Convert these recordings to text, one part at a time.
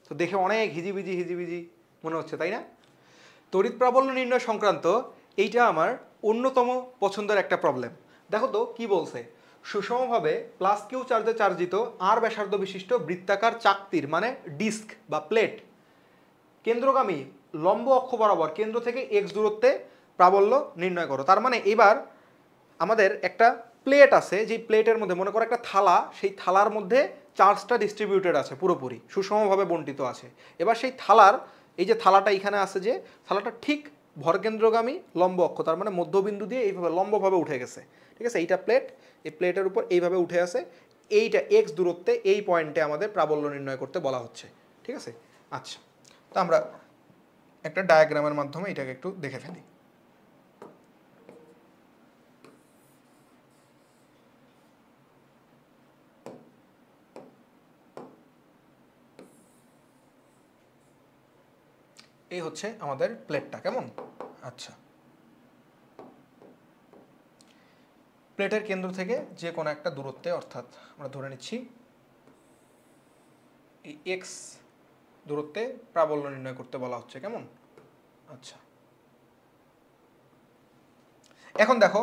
তো দেখে অনেক হিজিবিজি মনে হচ্ছে, তাই না? তড়িৎ প্রাবল্য নির্ণয় সংক্রান্ত এইটা আমার অন্যতম পছন্দের একটা প্রবলেম। দেখো তো কি বলছে, সুষমভাবে প্লাস কিউ চার্জে চার্জিত আর ব্যাসার্ধ বিশিষ্ট বৃত্তাকার চাকতির মানে ডিস্ক বা প্লেট কেন্দ্রগামী লম্ব অক্ষ বরাবর কেন্দ্র থেকে এক্স দূরত্বে প্রাবল্য নির্ণয় করো। তার মানে এবার আমাদের একটা প্লেট আছে, যে প্লেটের মধ্যে মনে করো একটা থালা, সেই থালার মধ্যে চার্জটা ডিস্ট্রিবিউটেড আছে, পুরোপুরি সুষমভাবে বণ্টিত আছে। এবার সেই থালার এই যে থালাটা এখানে আছে, যে থালাটা ঠিক ভরকেন্দ্রগামী লম্ব অক্ষ, তার মানে মধ্যবিন্দু দিয়ে এইভাবে লম্বভাবে উঠে গেছে, ঠিক আছে? এইটা প্লেট, এই প্লেটের উপর এইভাবে উঠে আছে, এইটা এক্স দূরত্বে এই পয়েন্টে আমাদের প্রাবল্য নির্ণয় করতে বলা হচ্ছে, ঠিক আছে? আচ্ছা, তো আমরা একটা ডায়াগ্রামের মাধ্যমে এটাকে একটু দেখে ফেলি। এই হচ্ছে আমাদের প্লেটটা, কেমন? আচ্ছা, প্লেটের কেন্দ্র থেকে যে কোনো একটা দূরত্বে, অর্থাৎ আমরা ধরে নিচ্ছি এই এক্স দূরত্বে প্রাবল্য নির্ণয় করতে বলা হচ্ছে, কেমন? আচ্ছা, এখন দেখো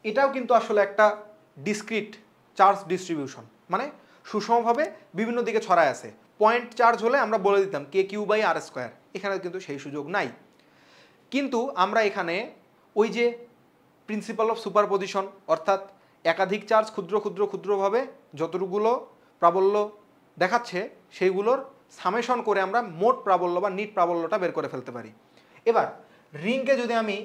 এটাও কিন্তু আসলে একটা ডিসক্রিট চার্জ ডিস্ট্রিবিউশন, মানে সুষমভাবে বিভিন্ন দিকে ছড়ায় আছে। পয়েন্ট চার্জ হলে আমরা বলে দিতাম কে কিউ বাই আর স্কোয়ার, এখানে কিন্তু সেই সুযোগ নাই। কিন্তু আমরা এখানে ওই যে প্রিন্সিপাল অফ সুপারপজিশন, অর্থাৎ একাধিক চার্জ ক্ষুদ্রভাবে যতটুকুগুলো প্রাবল্য দেখাচ্ছে সেইগুলোর সামেশন করে আমরা মোট প্রাবল্য বা নিট প্রাবল্যটা বের করে ফেলতে পারি। এবার রিংকে যদি আমি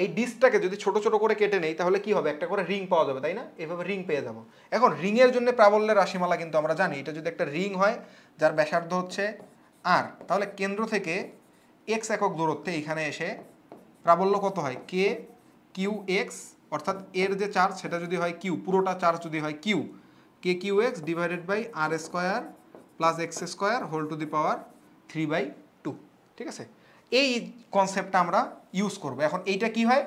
এই ডিস্কটাকে যদি ছোট ছোট করে কেটে নেই, তাহলে কি হবে? একটা করে রিং পাওয়া যাবে, তাই না? এভাবে রিং পেয়ে যাব। এখন রিংয়ের জন্য প্রাবল্যের রাশিমালা কিন্তু আমরা জানি, এটা যদি একটা রিং হয় যার ব্যাসার্ধ হচ্ছে আর, তাহলে কেন্দ্র থেকে এক্স একক দূরত্বে এখানে এসে প্রাবল্য কত হয়? কে কিউ এক্স, অর্থাৎ এর যে চার্জ সেটা যদি হয় কিউ, পুরোটা চার্জ যদি হয় Q, K Q x divided by R square plus x square whole to the power 3/2, ঠিক আছে? এই কনসেপ্টটা আমরা ইউজ করব। এখন এইটা কি হয়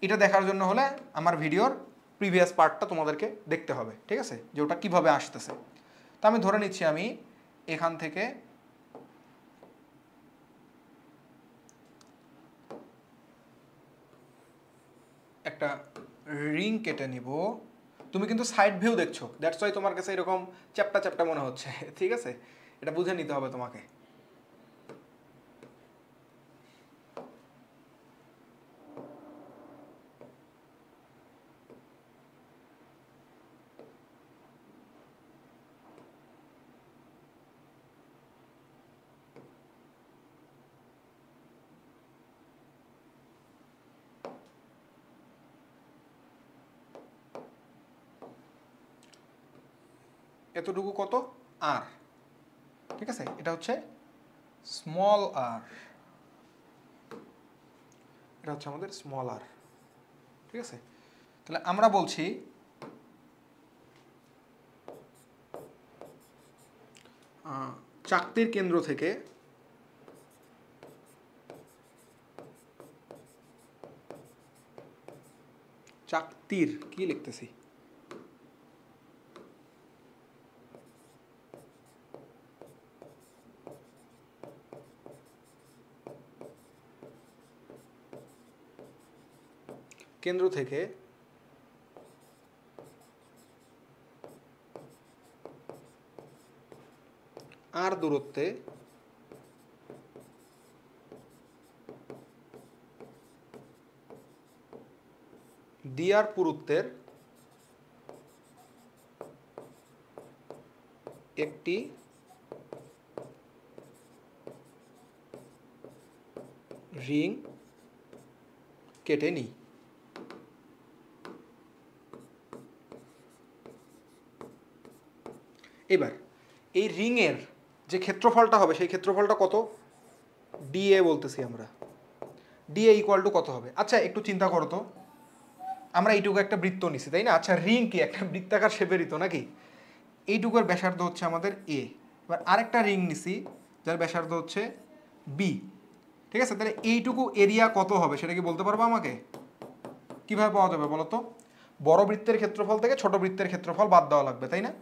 এটা দেখার জন্য হলে আমার ভিডিওর প্রিভিয়াস পার্টটা তোমাদেরকে দেখতে হবে, ঠিক আছে, যে ওটা কীভাবে আসতেছে। তো আমি ধরে নিচ্ছি আমি এখান থেকে একটা রিং কেটে নিব। তুমি কিন্তু সাইড ভিউ দেখছো, দ্যাটস ওয়াই তোমার কাছে এরকম চ্যাপ্টা মনে হচ্ছে, ঠিক আছে? এটা বুঝে নিতে হবে তোমাকে। এতটুকু কত? আর, ঠিক আছে? এটা হচ্ছে স্মল আর, এটা হচ্ছে আমাদের স্মল আর, ঠিক আছে? তাহলে আমরা বলছি চাকতির কেন্দ্র থেকে চাকতির কি লিখতেছি, কেন্দ্র থেকে আর দূরত্বে ডিআর পুরুত্বের একটি রিং কেটে নিই। এবার এই রিংয়ের যে ক্ষেত্রফলটা হবে সেই ক্ষেত্রফলটা কত? ডিএ বলতেছি আমরা, ডিএ ইকুয়াল টু কত হবে? আচ্ছা একটু চিন্তা করো তো, আমরা এইটুকু একটা বৃত্ত নিছি, তাই না? আচ্ছা রিং কি একটা বৃত্তাকার শেপেরই তো নাকি? এইটুকুর ব্যাসার্ধ হচ্ছে আমাদের এ, এবার আরেকটা রিং নিছি যার ব্যাসার্ধ হচ্ছে বি, ঠিক আছে? তাহলে এইটুকু এরিয়া কত হবে সেটা কি বলতে পারবো আমাকে? কিভাবে পাওয়া যাবে বলো তো? বড় বৃত্তের ক্ষেত্রফল থেকে ছোট বৃত্তের ক্ষেত্রফল বাদ দেওয়া লাগবে, তাই না?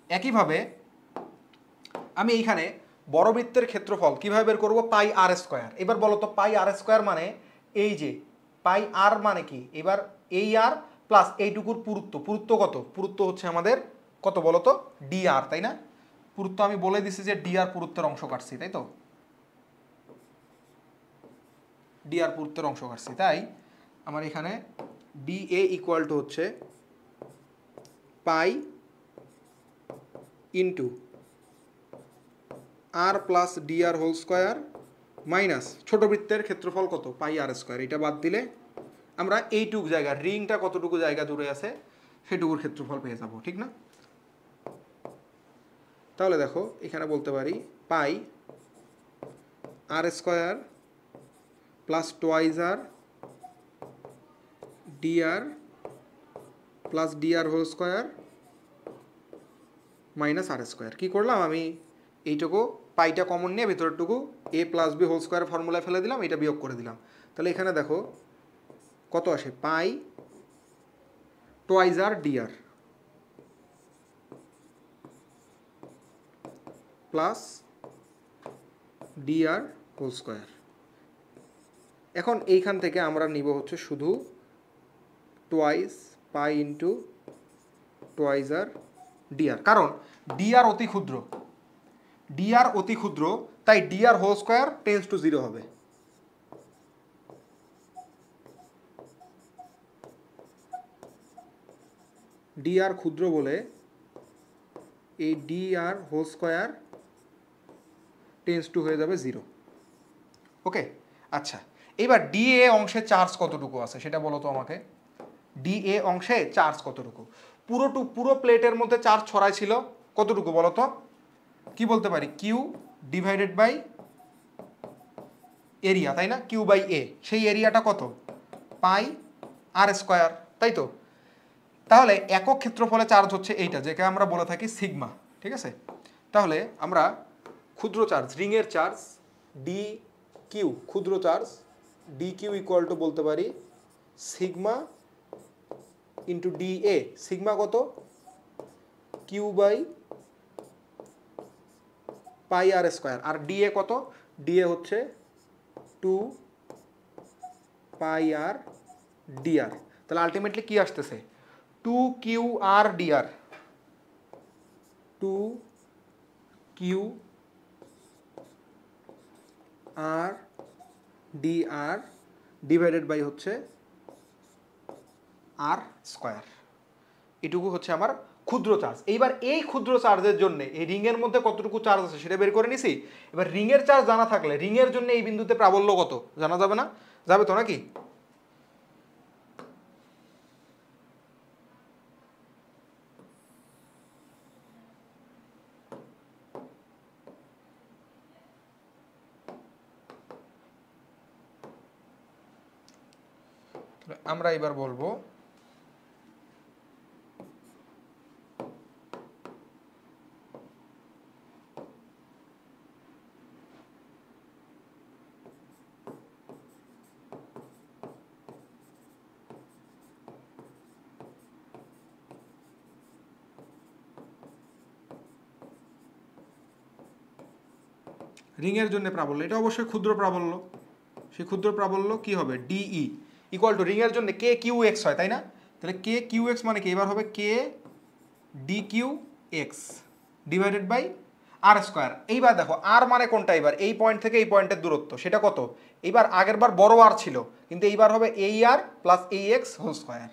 একইভাবে আমি এইখানে বড় বৃত্তের ক্ষেত্রফল কিভাবে বের করব, পাই আর স্কোয়ার। এবার বলো তো পাই আর স্কোয়ার মানে এই যে পাই আর মানে কি, এবার এই আর প্লাস এইটুকুর পুরুত্ব, পুরুত্ব কত, পুরুত্ব হচ্ছে আমাদের কত বলো তো, ডি আর, তাই না? পুরুত্ব আমি বলে দিছি যে ডি আর পুরুত্বের অংশ কাটছি, তাই তো, ডি আর পুরুত্বের অংশ কাটছি, তাই আমার এখানে ডি এ ইকুয়াল টু হচ্ছে পাই ইন্টু আর plus D r whole square minus ছোট বৃত্তের ক্ষেত্রফল কত, পাই আর স্কোয়ার। এটা বাদ দিলে আমরা এইটুক জায়গা, রিংটা কতটুকু জায়গা জুড়ে আছে সেটুকুর ক্ষেত্রফল পেয়ে যাব, ঠিক না? তাহলে দেখো এখানে বলতে পারি পাই আর স্কোয়ার প্লাস টোয়াইজ আর ডি আর plus D r whole square minus আর স্কোয়ার। কী করলাম আমি, এইটুকু পাইটা কমন নিয়ে ভেতরটুকু এ প্লাস বি হোল স্কোয়ার ফর্মুলায় ফেলে দিলাম, এটা বিয়োগ করে দিলাম। তাহলে এখানে দেখো কত আসে, পাই টোয়াইজ আর ডি আর plus D r whole square. এখন এইখান থেকে আমরা নিব হচ্ছে শুধু টোয়াইস পাই ইন্টু টোয়াইজ আর ডি আর, কারণ ডি আর অতি ক্ষুদ্র, ডি আর অতি ক্ষুদ্র, তাই d r whole square tends to zero হবে। ডি আর ক্ষুদ্র বলে এই d r whole square tends to হয়ে যাবে জিরো। ওকে, আচ্ছা এবার ডি এ অংশে চার্জ কতটুকু আছে সেটা বলো তো আমাকে। ডি এ অংশে চার্জ কতটুকু, পুরো প্লেটের মধ্যে চার্জ ছড়াই ছিল কতটুকু বলো তো, কি বলতে পারি, কিউ ডিভাইডেড বাই এরিয়া, তাই না? কিউ বাই এ, সেই এরিয়াটা কত, পাই আর স্কোয়ার, তাই তো? তাহলে একক ক্ষেত্রফলে চার্জ হচ্ছে এইটা, যেটা আমরা বলে থাকি সিগমা, ঠিক আছে? তাহলে আমরা ক্ষুদ্র চার্জ, রিংয়ের চার্জ ডি কিউ, ক্ষুদ্র charge D Q equal to বলতে পারি sigma into D A. Sigma কত, Q by pi R square, আর ডি এ কত, ডি এ হচ্ছে 2 পাই আর ডি আর। তাহলে আলটিমেটলি কি আসতেছে, 2 q R D r, 2 q R D R divided by হচ্ছে আর স্কোয়ার। এটুকু হচ্ছে আমার ক্ষুদ্র চার্জ। এইবার এই ক্ষুদ্র চার্জের জন্য এই রিংয়ের মধ্যে কতটুকু চার্জ আছে সেটা বের করে নিছি। এবার রিংয়ের চার্জ জানা থাকলে রিংয়ের জন্য এই বিন্দুতে প্রাবল্য কত জানা যাবে না, যাবে তো নাকি? আমরা এবার বলবো রিংয়ের জন্য প্রাবল্য, এটা অবশ্যই ক্ষুদ্র প্রাবল্য, সেই ক্ষুদ্র প্রাবল্য কি হবে, ডিই ইকুয়াল টু রিংয়ের জন্য কে কিউ এক্স হয়, তাই না? তাহলে কে কিউ এক্স মানে কি, এবার হবে k d q x divided by R square. এইবার দেখো আর মানে কোনটা, এবার এই পয়েন্ট থেকে এই পয়েন্টের দূরত্ব, সেটা কত, এইবার আগের বার বড় আর ছিল কিন্তু এইবার হবে এই আর প্লাস এই x whole square,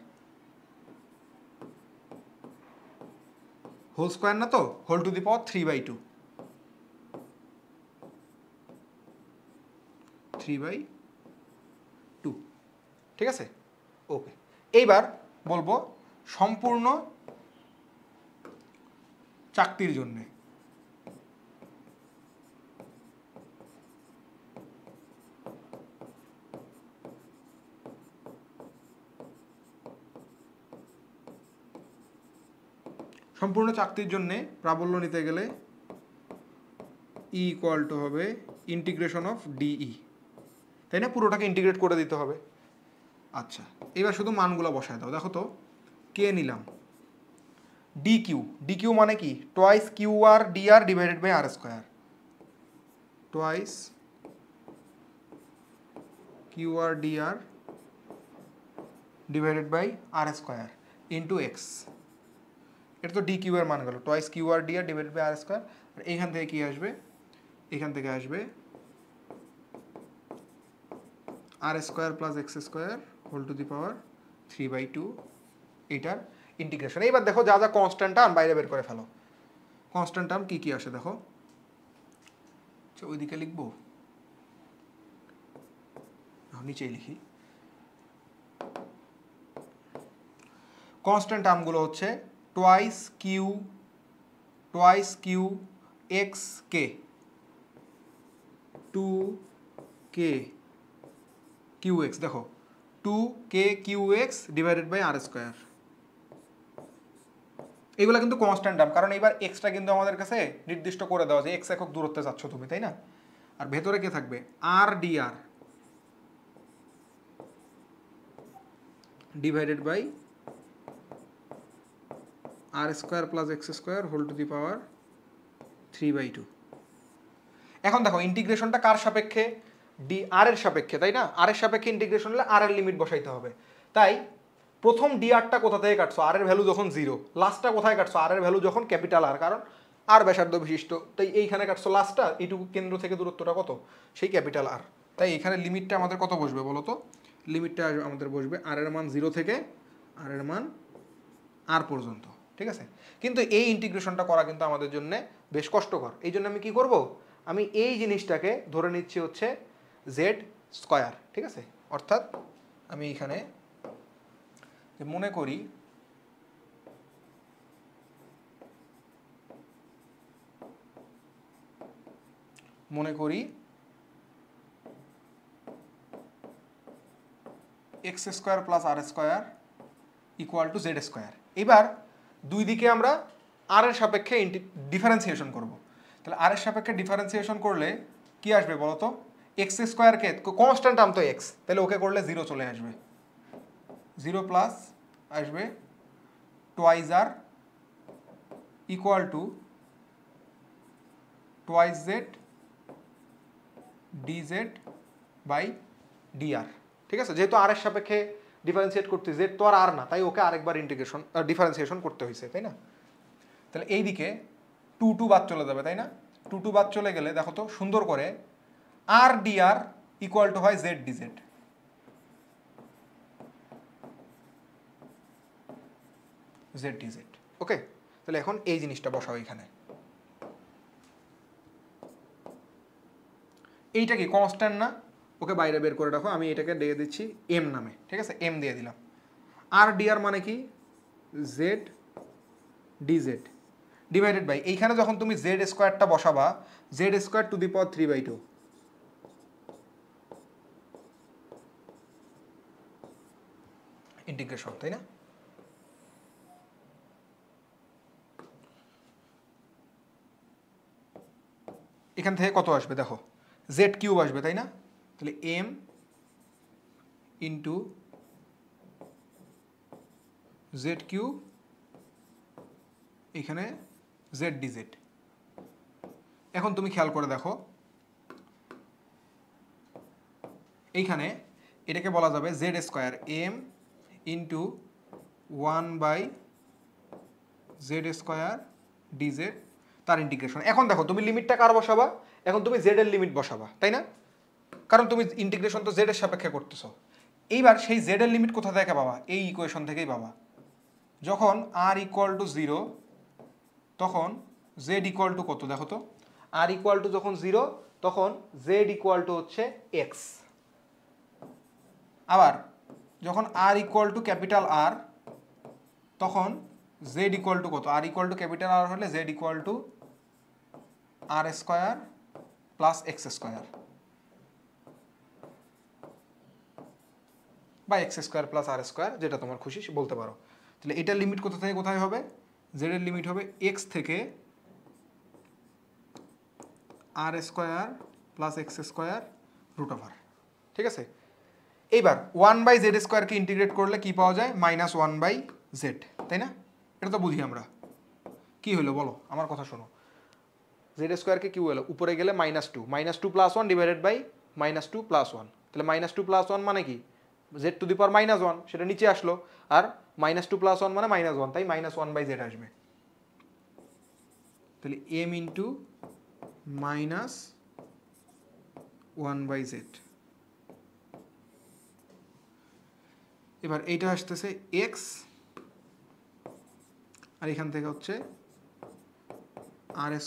whole square না তো, হোল টু দি পাওয়ার 3/2, 3/2, ঠিক আছে? ওকে, এইবার বলবো সম্পূর্ণ চাকতির জন্য। সম্পূর্ণ চাকতির জন্য প্রাবল্য নিতে গেলে ই ইকুয়াল টু হবে ইন্টিগ্রেশন অফ ডিই, তাই না? পুরোটাকে ইন্টিগ্রেট করে দিতে হবে। আচ্ছা এবার শুধু মানগুলো বসায় দাও, দেখো তো কে নিলাম ডি কিউ মানে কি twice Q R D R divided by R square, twice Q R D R divided by R square into X. এটা তো ডি কিউ এর মান গেল, twice Q R D R divided by R square. আর এইখান থেকে কি আসবে, এখান থেকে আসবে R square plus x square whole to the power 3/2, এইটার ইন্টিগ্রেশন। এইবার দেখো যা যা কনস্ট্যান্ট টার্ম বাইরে বের করে ফেলো। কনস্ট্যান্ট টার্ম কি কি আসে দেখো, ওইদিকে লিখবো, নিচেই লিখি। কনস্ট্যান্ট টার্মগুলো হচ্ছে টোয়াইস কিউ এক্স কে, 2k কিউ এক্স, দেখো 2k q x divided by R square. এইগুলো কিন্তু কনস্ট্যান্ট টার্ম, কারণ এইবার এক্সটা কিন্তু আমাদের কাছে নির্দিষ্ট করে দেওয়া যে এক্স একক দূরত্বে যাচ্ছ তুমি, তাই না? আর ভেতরে কে থাকবে, R D R divided by R square plus x square whole to the power 3/2। এখন দেখো ইন্টিগ্রেশনটা কার সাপেক্ষে, ডি আর এর সাপেক্ষে, তাই না? আর এর সাপেক্ষে ইন্টিগ্রেশন হলে আর এর লিমিট বসাইতে হবে। তাই প্রথম ডি আরটা কোথা থেকে কাটছো, আর এর ভ্যালু যখন 0, লাস্টটা কোথায় কাটছো, আর এর ভ্যালু যখন ক্যাপিটাল আর, কারণ আর ব্যাসার্ধ বিশিষ্ট, তাই এইখানে কাটছো লাস্টটা, এইটুকু কেন্দ্র থেকে দূরত্বটা কত, সেই ক্যাপিটাল আর। তাই এখানে লিমিটটা আমাদের কত বসবে বলো তো, লিমিটটা আমাদের বসবে আর এর মান 0 থেকে আর এর মান আর পর্যন্ত, ঠিক আছে? কিন্তু এই ইন্টিগ্রেশনটা করা কিন্তু আমাদের জন্য বেশ কষ্টকর। এই জন্য আমি কি করব, আমি এই জিনিসটাকে ধরে নিচ্ছি হচ্ছে জেড স্কয়ার, ঠিক আছে? অর্থাৎ আমি এখানে মনে করি x square plus r square equal to z square. এবার দুই দিকে আমরা আর এর সাপেক্ষে ডিফারেন্সিয়েশন করব। তাহলে আর এর সাপেক্ষে ডিফারেন্সিয়েশন করলে কি আসবে বলো তো, এক্স স্কোয়ারকে কনস্ট্যান্ট টার্ম তো এক্স, তাহলে ওকে করলে 0 চলে আসবে, 0 প্লাস আসবে twice r equal to twice z dz by dr, ঠিক আছে? যেহেতু আর এর সাপেক্ষে ডিফারেন্সিয়েট করতে, জেড তো আর না, তাই ওকে আরেকবার ইন্টিগ্রেশন ডিফারেন্সিয়েশন করতে হয়েছে, তাই না? তাহলে এইদিকে 2 বাদ চলে যাবে, তাই না? 2 বাদ চলে গেলে দেখো তো সুন্দর করে আর ডিআর ইকুয়াল টু হয় জেড ডিজেড। জেড ডিজেড, ওকে? তাহলে এখন এই জিনিসটা বসাও এখানে। এইটা কি কনস্ট্যান্ট না, ওকে বাইরে বের করে রাখো, আমি এটাকে দিয়ে দিচ্ছি এম নামে, ঠিক আছে? এম দিয়ে দিলাম। আর ডিআর মানে কি, জেড ডিজেড ডিভাইডেড বাই, এইখানে যখন তুমি জেড স্কোয়ারটা বসাবা, Z square to the power 3/2 integration, তাই না? এখান থেকে কত আসবে দেখো, জেড কিউব আসবে, তাই না? তাহলে এম ইন্টু জেড কিউব, এখানে জেড ডিজেড। এখন তুমি খেয়াল করে দেখো, এইখানে এটাকে বলা যাবে জেড স্কোয়ার এম ইন্টু 1/জেড স্কোয়ার ডিজেড, তার ইন্টিগ্রেশন। এখন দেখো তুমি লিমিটটা কার বসাবা, এখন তুমি জেড এর লিমিট বসাবা, তাই না? কারণ তুমি ইন্টিগ্রেশন তো জেড এর সাপেক্ষে করতেছো। এইবার সেই জেড এর লিমিট কোথা থেকে পাবা, এই ইকুয়েশন থেকেই পাবা। যখন আর ইকুয়াল টু 0 তখন জেড ইকুয়াল টু কত দেখো তো, আর ইকুয়াল টু যখন 0 তখন জেড ইকুয়াল টু হচ্ছে এক্স। আবার যখন r equal to capital r তখন জেড ইকুয়াল টু কত, r equal to capital r হলে z equal to r square plus x square বা x square plus r square, যেটা তোমার খুশি বলতে পারো। তাহলে এটার লিমিট কোথা থেকে কোথায় হবে, জেড এর লিমিট হবে এক্স থেকে R square plus x square root over, ঠিক আছে? এইবার 1/জেড স্কোয়ারকে ইন্টিগ্রেট করলে কি পাওয়া যায়, -1/জেড, তাই না? এটা তো বুঝি আমরা। কি হলো বলো, আমার কথা শোনো। জেড স্কোয়ারকে কিউ এলো, উপরে গেলে -2, -2 + 1 ডিভাইডেড বাই -2 + 1, তাহলে -2 + 1 মানে কি, জেড টু দি পাওয়ার -1, সেটা নিচে আসলো, আর -2 + 1 মানে -1, তাই -1/z আসবে। তাহলে m ইন্টু -1/z। এবার এইটা আসতেছে x, আর এখান থেকে হচ্ছে r² +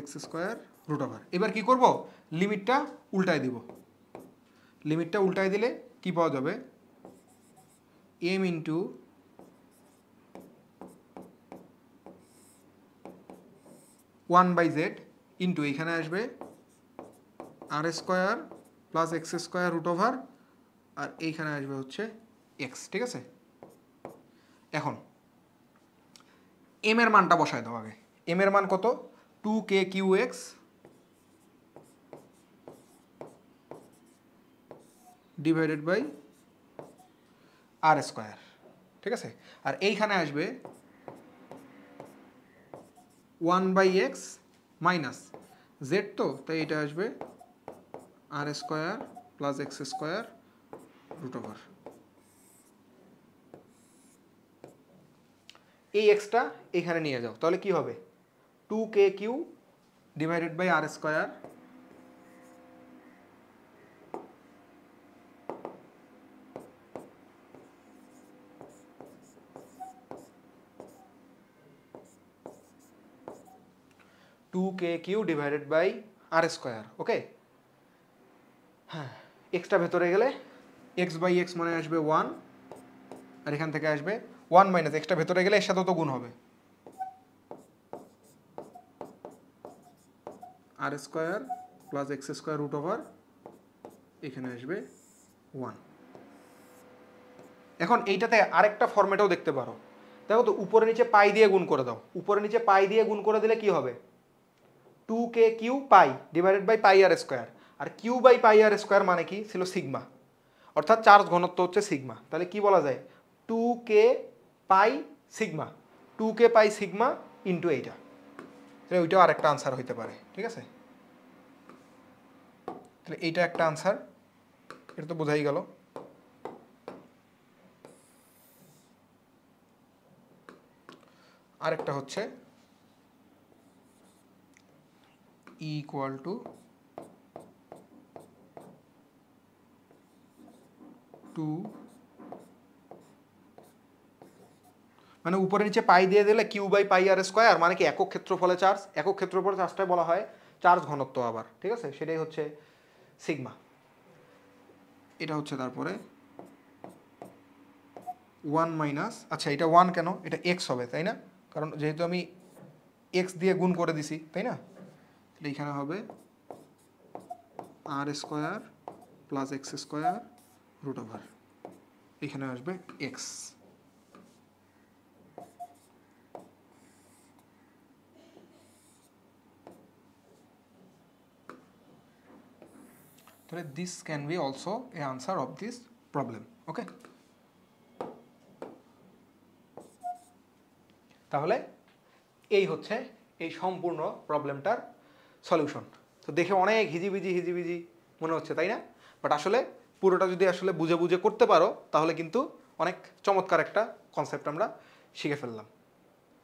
x²√। এবার কি করব, লিমিটটা উল্টায় দিব। লিমিটটা উল্টায় দিলে কি পাওয়া যাবে, m ইন্টু (1/z) ইন্টু এখানে আসবে r² + x²√, আর এইখানে আসবে হচ্ছে x। ঠিক আছে, এখন m এর মানটা বসায় দাও আগে। m এর মান কত, 2kqx ডিভাইডেড বাই r²। ঠিক আছে, আর এইখানে আসবে 1/x মাইনাস z, তো তাই এটা আসবে r² + x²√। এই এক্সটা এখানে নিয়ে যাও, তাহলে কি হবে, 2kq divided by r², divided by r²। Okay, হ্যাঁ, এক্সটা ভেতরে গেলে x/x মানে আসবে 1, আর এখান থেকে আসবে 1 মাইনাস এক্সটা ভেতরে গেলে এর সাথে তো গুণ হবে, r² + x²√, এখানে আসবে 1। এখন এইটাতে আরেকটা ফরম্যাটেও দেখতে পারো, দেখো তো, উপরে নিচে পাই দিয়ে গুণ করে দাও। উপরে নিচে পাই দিয়ে গুণ করে দিলে কি হবে, 2kq pi divided by πr², R q/πr² মানে কি ছিল, সিগমা, অর্থাৎ চার্জ ঘনত্ব হচ্ছে সিগমা। তাহলে কি বলা যায়, 2k পাই সিগমা, 2k পাই সিগমা ইন্টু এইটা। তাহলে ওইটাও আরেকটা আনসার হইতে পারে। ঠিক আছে, তাহলে এইটা একটা আনসার, এটা তো বোঝাই গেল। আরেকটা হচ্ছে E = 2, মানে উপরে নিচে পাই দিয়ে দিলে q/πr², মানে কি একক ক্ষেত্রফলে চার্জ, একক ক্ষেত্রফলে চার্জটাই বলা হয় চার্জ ঘনত্ব আবার। ঠিক আছে, সেটাই হচ্ছে সিগমা। এটা হচ্ছে তারপরে 1 মাইনাস, আচ্ছা এটা 1 কেন, এটা x হবে তাই না, কারণ যেহেতু আমি x দিয়ে গুণ করে দিছি তাই না, তাহলে এখানে হবে r² + x²√, এখানে আসবে x। তাহলে this can be also a answer of this problem. Okay, তাহলে এই হচ্ছে এই সম্পূর্ণ প্রবলেমটার সলিউশন। তো দেখে অনেক হিজিবিজি মনে হচ্ছে তাই না, বাট আসলে পুরোটা যদি আসলে বুঝে বুঝে করতে পারো তাহলে কিন্তু অনেক চমৎকার একটা কনসেপ্ট আমরা শিখে ফেললাম।